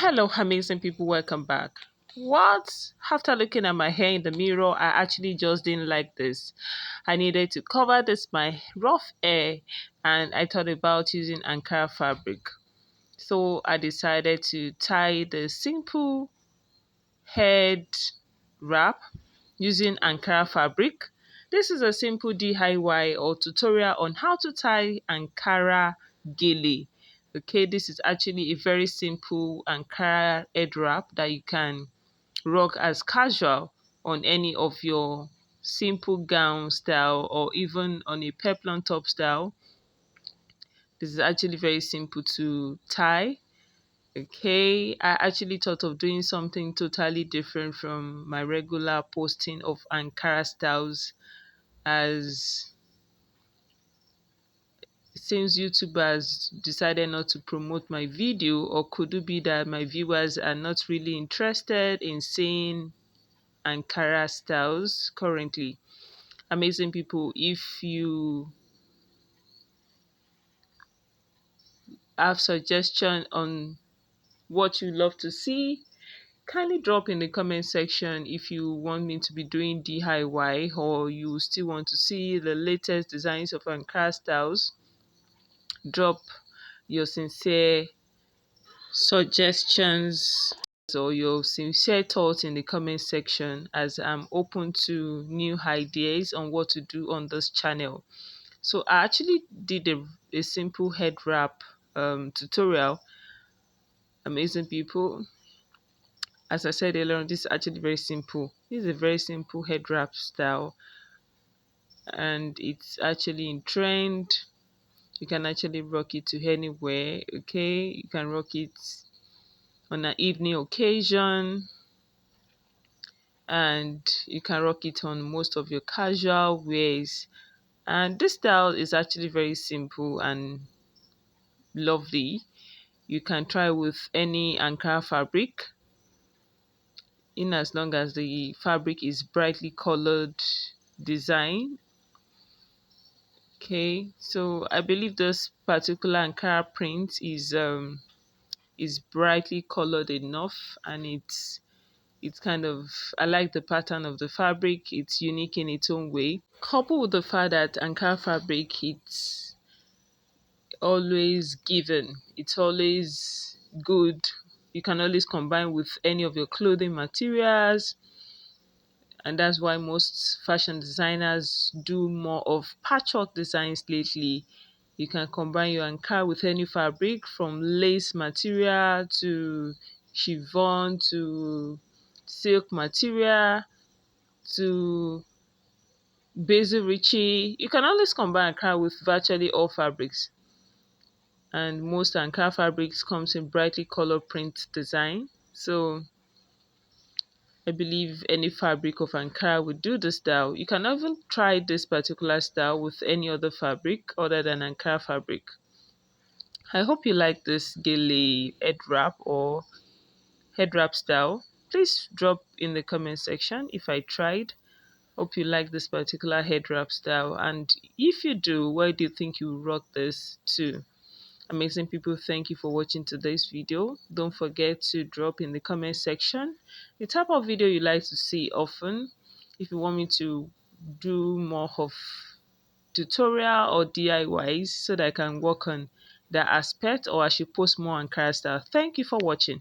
Hello, amazing people, welcome back. What? After looking at my hair in the mirror, I actually just didn't like this. I needed to cover this my rough hair, and I thought about using Ankara fabric. So I decided to tie the simple head wrap using Ankara fabric. This is a simple DIY or tutorial on how to tie Ankara gele. Okay, this is actually a very simple Ankara head wrap that you can rock as casual on any of your simple gown style or even on a peplum top style. This is actually very simple to tie. Okay, I actually thought of doing something totally different from my regular posting of Ankara styles, as it seems YouTube has decided not to promote my video, or could it be that my viewers are not really interested in seeing Ankara styles currently? Amazing people, if you have suggestion on what you love to see, kindly drop in the comment section. If you want me to be doing DIY or you still want to see the latest designs of Ankara styles, drop your sincere suggestions or your sincere thoughts in the comment section, as I'm open to new ideas on what to do on this channel. So I actually did a simple head wrap tutorial. Amazing people, as I said earlier, this is actually very simple. This is a very simple head wrap style, and it's actually in trend. You can actually rock it to anywhere. Okay, you can rock it on an evening occasion, and you can rock it on most of your casual wears. And this style is actually very simple and lovely. You can try with any Ankara fabric, in as long as the fabric is brightly colored design. Okay, so I believe this particular Ankara print is brightly colored enough, and it's kind of, I like the pattern of the fabric. It's unique in its own way. Coupled with the fact that Ankara fabric, it's always given. It's always good. You can always combine with any of your clothing materials, and that's why most fashion designers do more of patchwork designs lately. You can combine your Ankara with any fabric, from lace material to chiffon to silk material to basil richie. You can always combine Ankara with virtually all fabrics, and most Ankara fabrics comes in brightly colored print design. So I believe any fabric of Ankara would do the style. You can even try this particular style with any other fabric other than Ankara fabric. I hope you like this gele head wrap or head wrap style. Please drop in the comment section if I tried. Hope you like this particular head wrap style, and if you do, where do you think you rock this to? Amazing people, thank you for watching today's video. Don't forget to drop in the comment section the type of video you like to see often. If you want me to do more of tutorial or DIYs so that I can work on that aspect, or I should post more on Ankara style. Thank you for watching.